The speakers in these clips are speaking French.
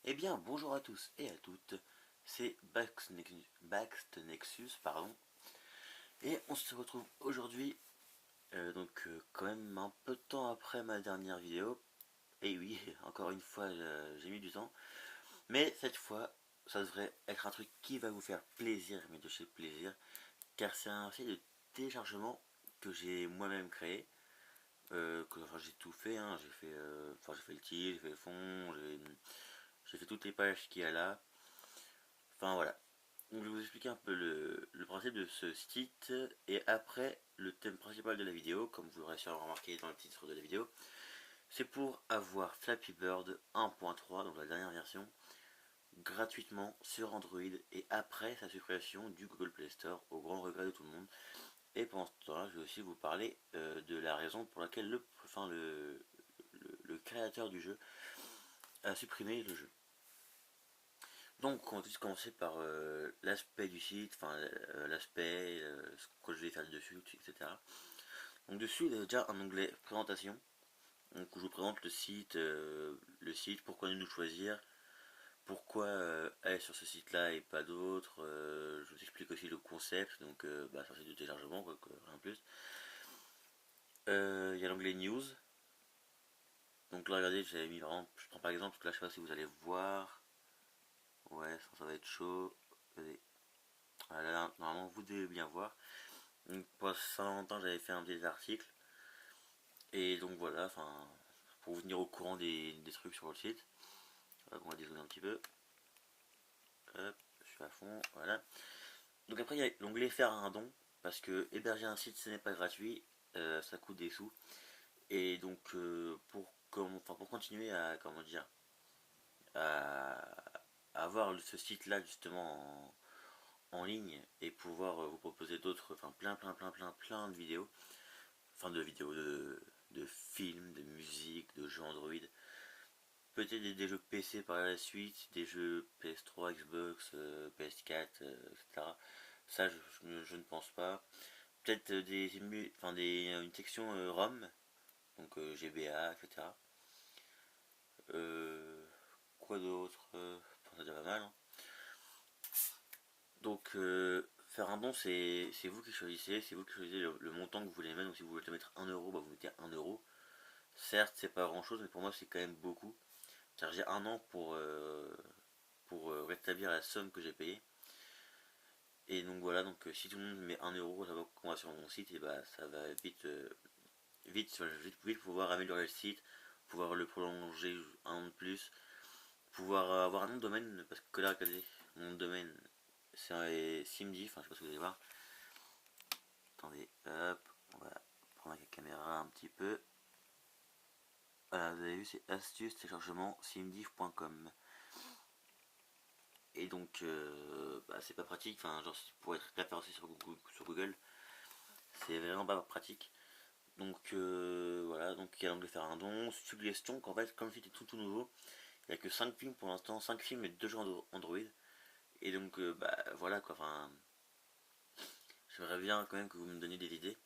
Eh bien, bonjour à tous et à toutes, c'est Nexus, pardon, et on se retrouve aujourd'hui, quand même un peu de temps après ma dernière vidéo, et oui, encore une fois, j'ai mis du temps, mais cette fois, ça devrait être un truc qui va vous faire plaisir, mais de chez plaisir, car c'est un site de téléchargement que j'ai moi-même créé, j'ai tout fait, hein, j'ai fait le titre, j'ai fait le fond, j'ai fait toutes les pages qu'il y a là, enfin voilà. Donc, je vais vous expliquer un peu le principe de ce site et après le thème principal de la vidéo, comme vous l'aurez sûrement remarqué dans le titre de la vidéo, c'est pour avoir Flappy Bird 1.3, donc la dernière version, gratuitement sur Android et après sa suppression du Google Play Store au grand regret de tout le monde. Et pendant ce temps-là, je vais aussi vous parler de la raison pour laquelle le créateur du jeu a supprimé le jeu. Donc on va juste commencer par l'aspect du site, l'aspect, ce que je vais faire dessus, etc. Donc dessus il y a déjà un onglet présentation, donc où je vous présente le site, pourquoi nous choisir, pourquoi aller sur ce site là et pas d'autres, je vous explique aussi le concept, donc c'est un site de téléchargement, quoi, rien de plus. Il y a l'onglet news, donc là regardez j'avais mis vraiment, je prends par exemple, parce que là je sais pas si vous allez voir, ouais ça va être chaud, regardez. Voilà, normalement vous devez bien voir. Donc pour ça longtemps j'avais fait un petit article et donc voilà, pour vous tenir au courant des trucs sur le site. Voilà, on va dézoomer un petit peu. Hop, je suis à fond, voilà. Donc après il y a l'onglet faire un don parce que héberger un site ce n'est pas gratuit, ça coûte des sous. Et donc pour continuer à comment dire à avoir ce site là justement en ligne et pouvoir vous proposer d'autres, plein de vidéos, de films, de musique, de jeux Android, peut-être des jeux PC par la suite, des jeux PS3, Xbox, PS4, etc. Ça, je ne pense pas. Peut-être une section ROM, donc GBA, etc. Euh, quoi d'autre ça déjà pas mal. Hein. Donc, faire un don, c'est vous qui choisissez. C'est vous qui choisissez le montant que vous voulez mettre. Donc, si vous voulez mettre 1€, vous mettez 1€. Certes, c'est pas grand chose, mais pour moi, c'est quand même beaucoup. Car j'ai un an pour rétablir la somme que j'ai payée. Et donc voilà, si tout le monde met 1€, ça va qu'on va sur mon site, et bah ça va vite pouvoir améliorer le site, pouvoir le prolonger un an de plus, pouvoir avoir un nom de domaine, parce que là, regardez, mon nom de domaine, c'est Simdi, je sais pas si vous allez voir. Attendez, hop, on va prendre la caméra un petit peu. Voilà, vous avez vu, c'est astuce téléchargement simdiv.com. Et donc, c'est pas pratique, pour être référencé sur Google, c'est vraiment pas pratique. Donc voilà, donc il y a l'onglet faire un don, suggestion, qu'en fait, comme c'était tout nouveau, il n'y a que 5 films pour l'instant, 5 films et 2 jeux Android. Et donc voilà quoi, j'aimerais bien quand même que vous me donniez des idées.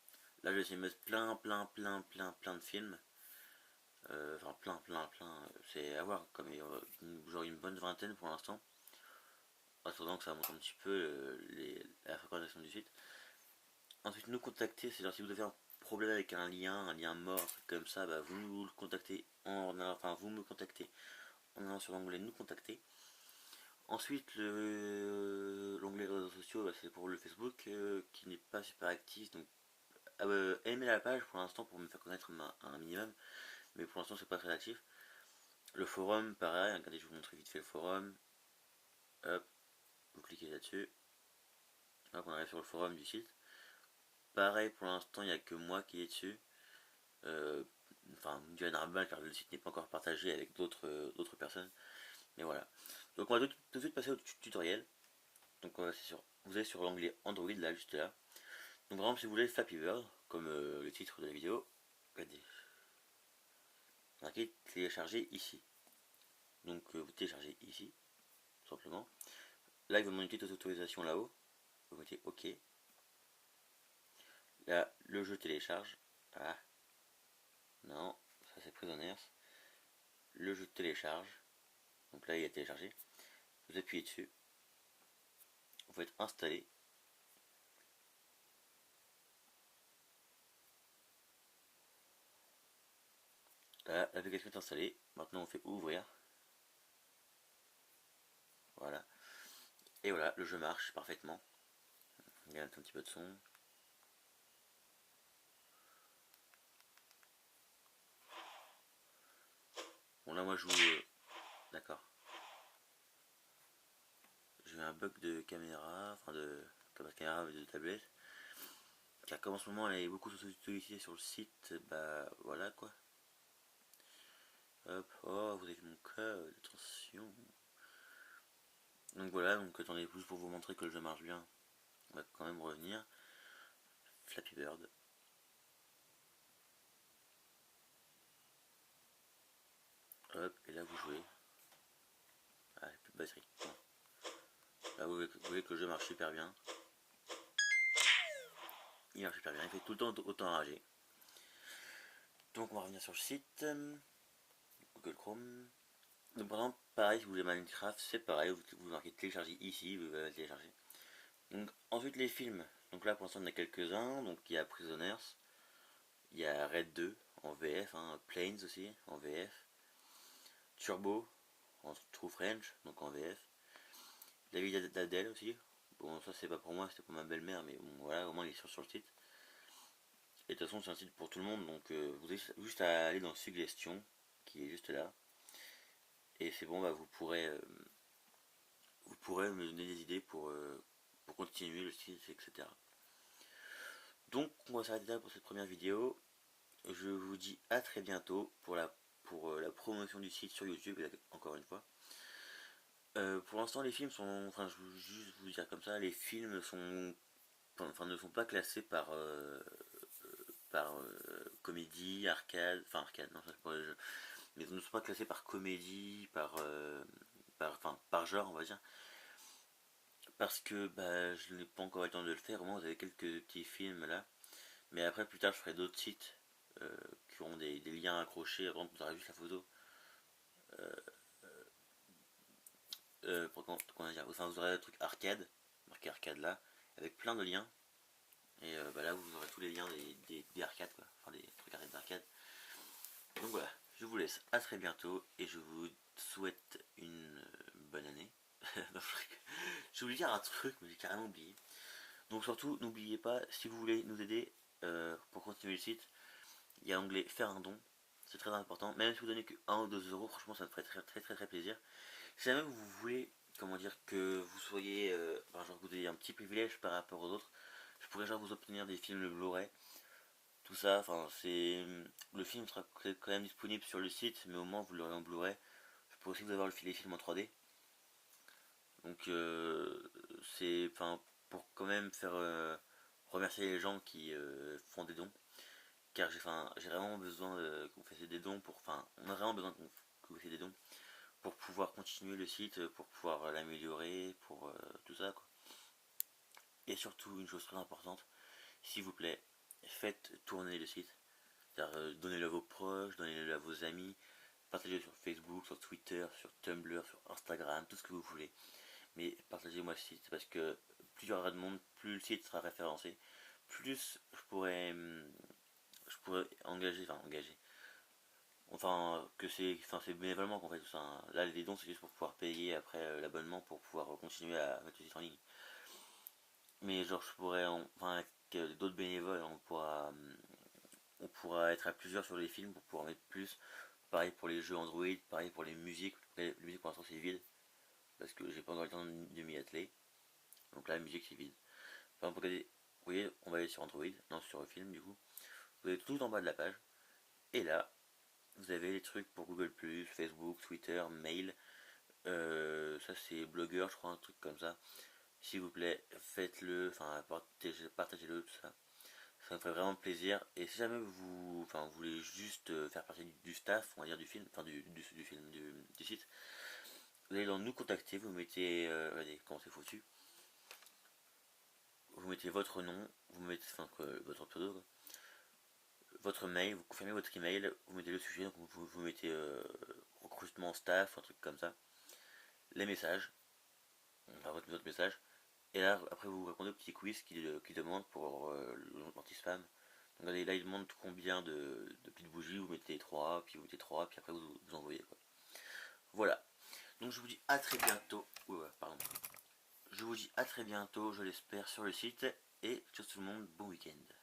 Là je vais essayer de mettre plein de films. C'est à voir, comme genre une bonne vingtaine pour l'instant. En attendant que ça monte un petit peu la fréquentation du site. Ensuite, nous contacter, c'est-à-dire si vous avez un problème avec un lien mort, comme ça, bah, vous nous le contactez vous me contactez en allant sur l'onglet nous contacter. Ensuite, l'onglet réseaux sociaux, c'est pour le Facebook qui n'est pas super actif, donc aimez la page pour l'instant pour me faire connaître un minimum, mais pour l'instant c'est pas très actif. Le forum, pareil, regardez, je vous montre vite fait le forum. Hop, vous cliquez là-dessus. Hop, on arrive sur le forum du site. Pareil, pour l'instant, il n'y a que moi qui est dessus. Euh, du normal car le site n'est pas encore partagé avec d'autres personnes. Mais voilà. Donc on va tout de suite passer au tutoriel. Donc vous allez sur l'onglet Android là, juste là. Donc par exemple si vous voulez Flappy Bird, comme le titre de la vidéo, regardez. Marqué télécharger ici. Donc vous téléchargez ici, tout simplement. Là il va demander une petite autorisation là-haut. Vous mettez OK. Là le jeu télécharge. Ah non, ça c'est Prisoners. Le jeu télécharge. Donc là il est téléchargé. Vous appuyez dessus. Vous faites installer. Là, l'application est installée. Maintenant on fait ouvrir. Voilà. Et voilà, le jeu marche parfaitement. Il y a un petit peu de son. Bon là moi je joue... D'accord. J'ai eu un bug de caméra, enfin de caméra de tablette. Car comme en ce moment elle est beaucoup sollicitée sur le site, bah voilà quoi. Hop, oh vous avez vu mon code, attention. Donc voilà, donc attendez, juste pour vous montrer que le jeu marche bien, on va quand même revenir. Flappy Bird. Hop, et là vous jouez. Ah, plus de batterie. Bon. Là vous voyez que le jeu marche super bien. Il marche super bien, il fait tout le temps autant enragé. Donc on va revenir sur le site. Google Chrome. Donc par exemple, pareil, si vous voulez Minecraft, c'est pareil, vous marquez télécharger ici, vous allez télécharger. Donc ensuite les films. Donc là pour l'instant on a quelques-uns. Donc il y a Prisoners, il y a Red 2 en VF, hein, Planes aussi en VF, Turbo en True French, donc en VF. La vie d'Adèle aussi. Bon ça c'est pas pour moi, c'était pour ma belle-mère, mais bon voilà, au moins il est sur le site. Et de toute façon c'est un site pour tout le monde, donc vous avez juste à aller dans Suggestions, qui est juste là. Et c'est bon, bah, vous pourrez me donner des idées pour continuer le site, etc. Donc on va s'arrêter là pour cette première vidéo. Je vous dis à très bientôt pour la promotion du site sur YouTube, encore une fois. Pour l'instant les films sont, enfin je veux juste vous dire comme ça, les films sont, enfin ne sont pas classés par comédie, arcade, enfin arcade, non ça c'est pour les jeux, mais ils ne sont pas classés par comédie, par genre on va dire, parce que bah, je n'ai pas encore eu le temps de le faire. Au moins vous avez quelques petits films là, mais après plus tard je ferai d'autres sites qui auront des liens accrochés. Avant vous aurez juste la photo. Comment dire, enfin, vous aurez le truc arcade, marqué arcade là, avec plein de liens. Et bah là vous aurez tous les liens des arcades quoi, enfin des trucs d'arcade. Donc voilà, je vous laisse à très bientôt et je vous souhaite une bonne année. Je voulais dire un truc mais j'ai carrément oublié. Donc surtout n'oubliez pas, si vous voulez nous aider pour continuer le site, il y a l'onglet faire un don. C'est très important. Même si vous donnez que 1 ou 2 euros, franchement ça me ferait très plaisir. Si jamais vous voulez, comment dire, que vous soyez, enfin, genre que vous ayez un petit privilège par rapport aux autres, je pourrais genre vous obtenir des films le Blu-ray, tout ça, enfin c'est, le film sera quand même disponible sur le site, mais au moins vous l'aurez en Blu-ray. Je pourrais aussi vous avoir les films en 3D. Donc c'est, enfin, pour quand même faire remercier les gens qui font des dons, car j'ai vraiment besoin que vous fassiez des dons pour, enfin, on a vraiment besoin que vous fassiez des dons pour pouvoir continuer le site, pour pouvoir l'améliorer, pour tout ça quoi. Et surtout une chose très importante, s'il vous plaît, faites tourner le site. Donnez-le à vos proches, donnez-le à vos amis, partagez-le sur Facebook, sur Twitter, sur Tumblr, sur Instagram, tout ce que vous voulez. Mais partagez-moi le site parce que plus il y aura de monde, plus le site sera référencé, plus je pourrais engager, enfin que c'est bénévolement qu'on fait tout ça, hein. Là les dons c'est juste pour pouvoir payer après l'abonnement pour pouvoir continuer à mettre le site en ligne. Mais genre je pourrais enfin avec d'autres bénévoles on pourra être à plusieurs sur les films pour pouvoir mettre plus. Pareil pour les jeux Android, pareil pour les musiques. Les musiques pour l'instant c'est vide parce que j'ai pas encore le temps de m'y atteler. Donc là la musique c'est vide. Par exemple, regardez, vous voyez, on va aller sur Android, non sur le film du coup. Vous avez tout en bas de la page. Et là, vous avez les trucs pour Google+, Facebook, Twitter, mail. Ça c'est blogueur, je crois, un truc comme ça. S'il vous plaît, faites-le, enfin partagez-le, tout ça. Ça me ferait vraiment plaisir. Et si jamais vous voulez juste faire partie du staff, on va dire du film, enfin du film, du site, vous allez dans nous contacter, vous mettez, regardez comment c'est foutu. Vous mettez votre nom, vous mettez, votre pseudo, quoi, votre mail, vous confirmez votre email, vous mettez le sujet, donc vous mettez recrutement staff, un truc comme ça. les messages, enfin, votre message, et là après vous répondez au petit quiz qui demande pour l'anti-spam. Donc là il demande combien de petites bougies, vous mettez 3, puis vous mettez 3, puis après vous envoyez quoi. Voilà. Donc je vous dis à très bientôt. Pardon. Je vous dis à très bientôt, je l'espère, sur le site. Et ciao tout le monde, bon week-end.